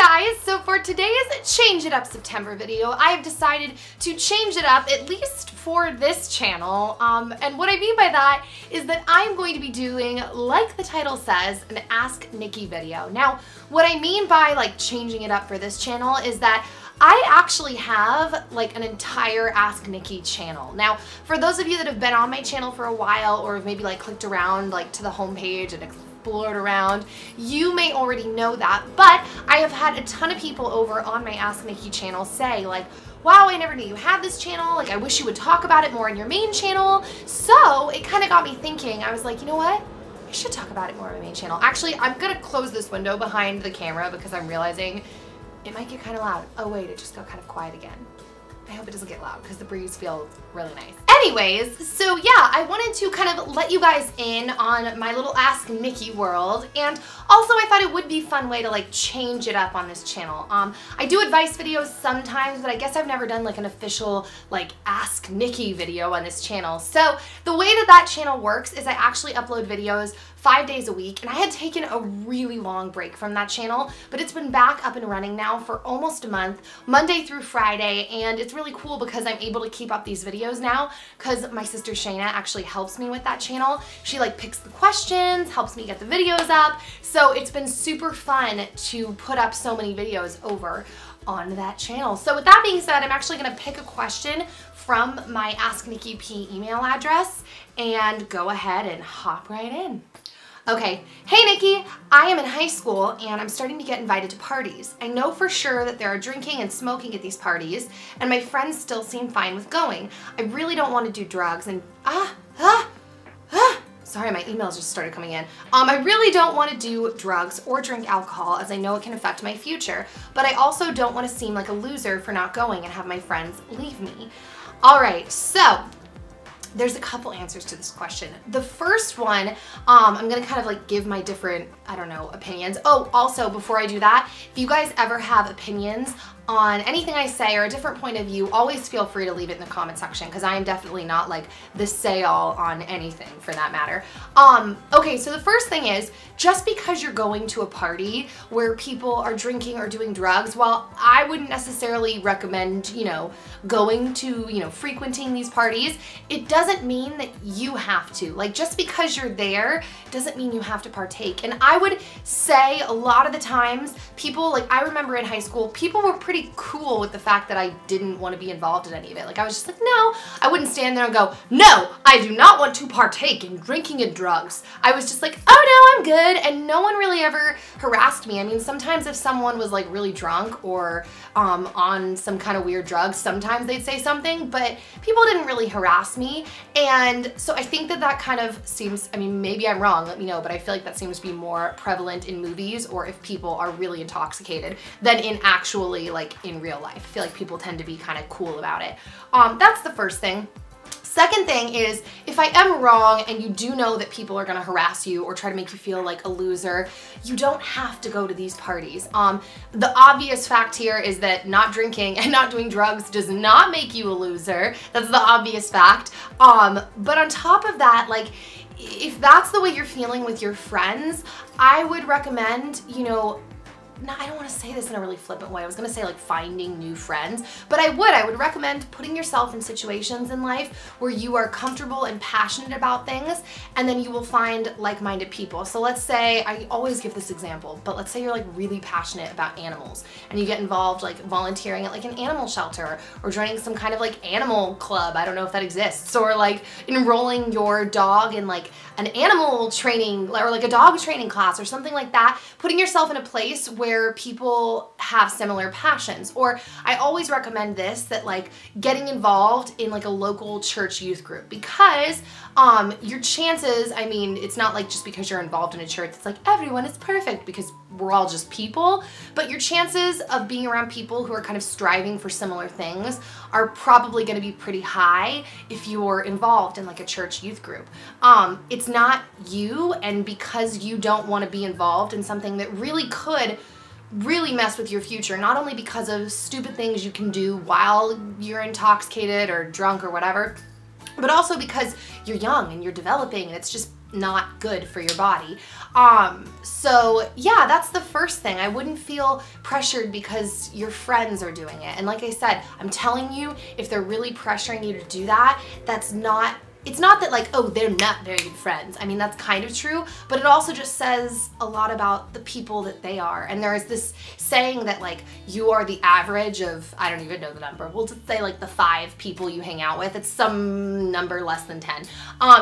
Hi guys, so for today's Change It Up September video, I have decided to change it up, at least for this channel. And what I mean by that is that I'm going to be doing, like the title says, an Ask Nikki video. Now, what I mean by like changing it up for this channel is that I actually have like an entire Ask Nikki channel. Now, for those of you that have been on my channel for a while or have maybe like clicked around like to the homepage and explored around, you may already know that, but I have had a ton of people over on my Ask Nikki channel say like, wow, I never knew you had this channel, like I wish you would talk about it more in your main channel. So it kind of got me thinking. I was like, you know what? I should talk about it more on my main channel. Actually, I'm gonna close this window behind the camera because I'm realizing it might get kind of loud. Oh wait, it just got kind of quiet again. I hope it doesn't get loud because the breeze feels really nice. Anyways, so yeah, I wanted to kind of let you guys in on my little Ask Nikki world, and also I thought it would be a fun way to like change it up on this channel. I do advice videos sometimes, but I guess I've never done like an official like Ask Nikki video on this channel. So the way that channel works is I actually upload videos 5 days a week, and I had taken a really long break from that channel, but it's been back up and running now for almost a month, Monday through Friday, and it's really cool because I'm able to keep up these videos now because my sister Shayna actually helps me with that channel. She like picks the questions, helps me get the videos up, so it's been super fun to put up so many videos over on that channel. So with that being said, I'm actually gonna pick a question from my Ask Nikki P email address and go ahead and hop right in. Okay, hey Nikki, I am in high school and I'm starting to get invited to parties. I know for sure that there are drinking and smoking at these parties, and my friends still seem fine with going. I really don't want to do drugs and sorry, my emails just started coming in. I really don't want to do drugs or drink alcohol as I know it can affect my future, but I also don't want to seem like a loser for not going and have my friends leave me. All right, so there's a couple answers to this question. The first one, I'm gonna kind of like give my different, I don't know, opinions. Oh, also before I do that, if you guys ever have opinions on anything I say or a different point of view, always feel free to leave it in the comment section because I am definitely not like the say-all on anything for that matter. Okay, so the first thing is, just because you're going to a party where people are drinking or doing drugs, while I wouldn't necessarily recommend, you know, going to, you know, frequenting these parties, it doesn't mean that you have to. Like, just because you're there doesn't mean you have to partake. And I would say a lot of the times people, like I remember in high school, people were pretty cool with the fact that I didn't want to be involved in any of it. Like I was just like, no, I wouldn't stand there and go, no, I do not want to partake in drinking and drugs. I was just like, oh no, I'm good. And no one really ever harassed me. I mean, sometimes if someone was like really drunk or on some kind of weird drugs, sometimes they'd say something, but people didn't really harass me. And so I think that kind of seems, I mean, maybe I'm wrong, let me know, but I feel like that seems to be more prevalent in movies or if people are really intoxicated than in actually like in real life. I feel like people tend to be kind of cool about it. That's the first thing. Second thing is, if I am wrong and you do know that people are gonna harass you or try to make you feel like a loser, you don't have to go to these parties. The obvious fact here is that not drinking and not doing drugs does not make you a loser. That's the obvious fact. But on top of that, like, if that's the way you're feeling with your friends, I would recommend, you know, no, I don't want to say this in a really flippant way. I was going to say like finding new friends, but I would recommend putting yourself in situations in life where you are comfortable and passionate about things, and then you will find like-minded people. So let's say, I always give this example, but let's say you're like really passionate about animals and you get involved like volunteering at like an animal shelter or joining some kind of like animal club. I don't know if that exists, or like enrolling your dog in like an animal training or like a dog training class or something like that. Putting yourself in a place where people have similar passions. Or I always recommend this, that like getting involved in like a local church youth group, because your chances, I mean, it's not like just because you're involved in a church, it's like everyone is perfect because we're all just people, but your chances of being around people who are kind of striving for similar things are probably going to be pretty high if you're involved in like a church youth group. It's not you, and because you don't want to be involved in something that really could really mess with your future, not only because of stupid things you can do while you're intoxicated or drunk or whatever, but also because you're young and you're developing, and it's just not good for your body. So yeah, that's the first thing. I wouldn't feel pressured because your friends are doing it. And like I said, I'm telling you, if they're really pressuring you to do that, it's not that like, oh, they're not very good friends. I mean, that's kind of true, but it also just says a lot about the people that they are. And there is this saying that like, you are the average of, I don't even know the number. We'll just say like the 5 people you hang out with. It's some number less than 10.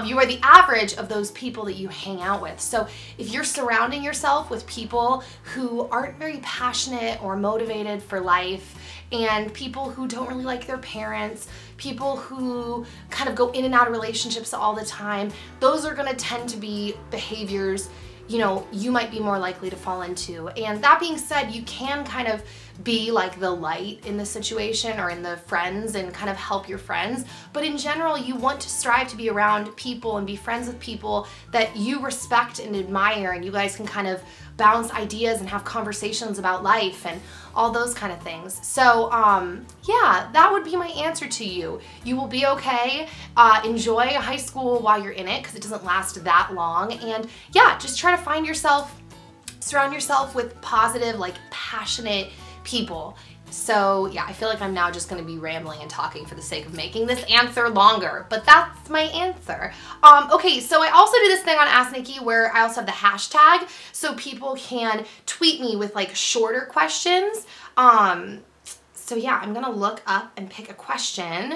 You are the average of those people that you hang out with. So if you're surrounding yourself with people who aren't very passionate or motivated for life, and people who don't really like their parents, people who kind of go in and out of relationships all the time, those are gonna tend to be behaviors, you know, you might be more likely to fall into. And that being said, you can kind of be like the light in the situation or in the friends and kind of help your friends. But in general, you want to strive to be around people and be friends with people that you respect and admire, and you guys can kind of bounce ideas and have conversations about life and all those kind of things. So yeah, that would be my answer to you. You will be okay. Enjoy high school while you're in it, because it doesn't last that long. And yeah, just try to find yourself, surround yourself with positive, like passionate people. So yeah, I feel like I'm now just gonna be rambling and talking for the sake of making this answer longer, but that's my answer. Okay, so I also do this thing on Ask Nikki where I also have the hashtag, so people can tweet me with like shorter questions. So yeah, I'm gonna look up and pick a question.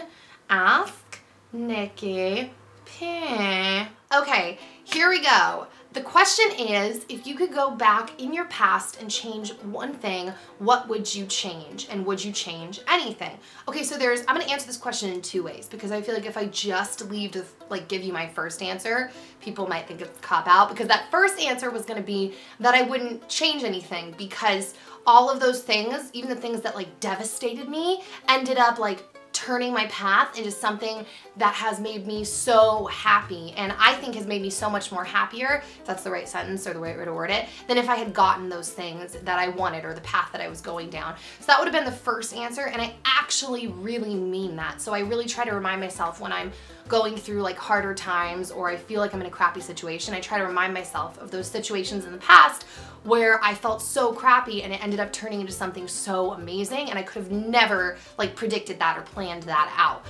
Ask Nikki P. Okay, here we go. The question is, if you could go back in your past and change one thing, what would you change? And would you change anything? Okay, so I'm gonna answer this question in 2 ways, because I feel like if I just leave to like give you my first answer, people might think it's a cop-out, because that first answer was gonna be that I wouldn't change anything, because all of those things, even the things that like devastated me, ended up like turning my path into something that has made me so happy, and I think has made me so much more happier, if that's the right sentence or the right way to word it, than if I had gotten those things that I wanted or the path that I was going down. So that would have been the first answer, and I actually really mean that. So I really try to remind myself when I'm going through like harder times or I feel like I'm in a crappy situation, I try to remind myself of those situations in the past where I felt so crappy and it ended up turning into something so amazing, and I could have never like predicted that or planned that out.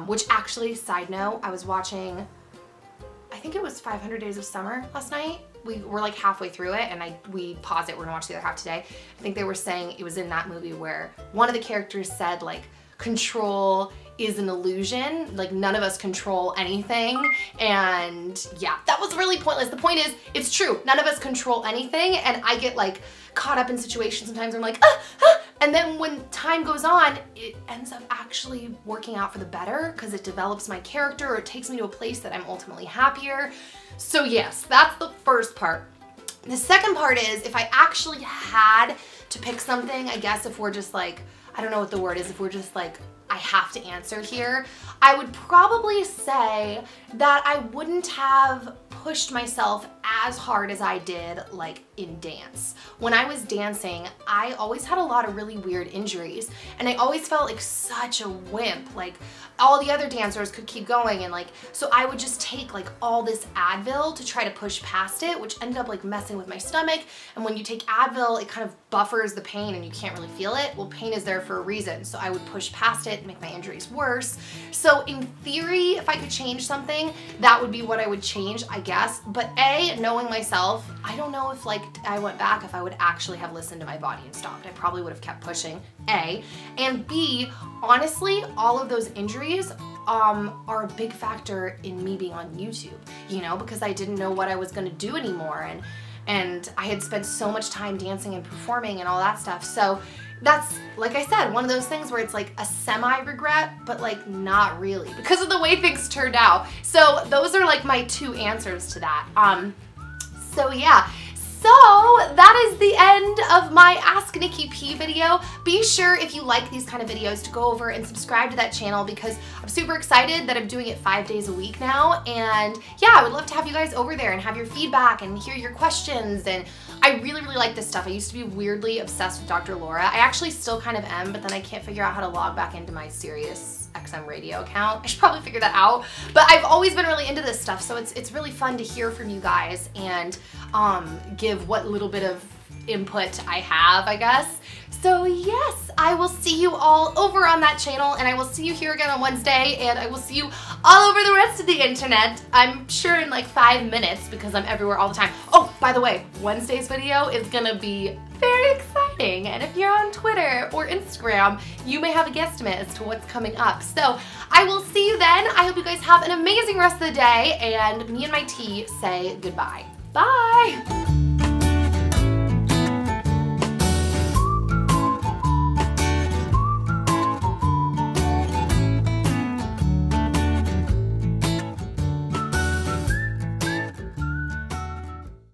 Which actually, side note, I was watching, I think it was 500 Days of Summer last night. We were like halfway through it, and we paused it. We're gonna watch the other half today. I think they were saying it was in that movie where one of the characters said like, control is an illusion, like none of us control anything. And yeah, that was really pointless. The point is, it's true, none of us control anything, and I get like caught up in situations sometimes where I'm like, and then when time goes on, it ends up actually working out for the better, because it develops my character, or it takes me to a place that I'm ultimately happier. So yes, that's the first part. The second part is, if I actually had to pick something, I guess if we're just like, I don't know what the word is, if we're just like, I have to answer here, I would probably say that I wouldn't have pushed myself as hard as I did like in dance. When I was dancing, I always had a lot of really weird injuries, and I always felt like such a wimp. Like all the other dancers could keep going, and like, so I would just take like all this Advil to try to push past it, which ended up like messing with my stomach. And when you take Advil, it kind of buffers the pain and you can't really feel it. Well, pain is there for a reason. So I would push past it and make my injuries worse. So in theory, if I could change something, that would be what I would change, I guess. But A, knowing myself, I don't know if like I went back, if I would actually have listened to my body and stopped. I probably would have kept pushing, A. And B, honestly, all of those injuries are a big factor in me being on YouTube, you know, because I didn't know what I was gonna do anymore, and I had spent so much time dancing and performing and all that stuff. So that's, like I said, one of those things where it's like a semi-regret, but like not really, because of the way things turned out. So those are like my 2 answers to that. So yeah. So that is the end of my Ask Nikki P video. Be sure, if you like these kind of videos, to go over and subscribe to that channel, because I'm super excited that I'm doing it 5 days a week now. And yeah, I would love to have you guys over there and have your feedback and hear your questions. And I really, really like this stuff. I used to be weirdly obsessed with Dr. Laura. I actually still kind of am, but then I can't figure out how to log back into my Sirius XM radio account. I should probably figure that out. But I've always been really into this stuff, so it's really fun to hear from you guys and give what little bit of input I have, I guess. So yes, I will see you all over on that channel, and I will see you here again on Wednesday, and I will see you all over the rest of the internet, I'm sure in like 5 minutes, because I'm everywhere all the time. Oh, by the way, Wednesday's video is gonna be very exciting, and if you're on Twitter or Instagram, you may have a guesstimate as to what's coming up. So I will see you then. I hope you guys have an amazing rest of the day, and me and my tea say goodbye. Bye!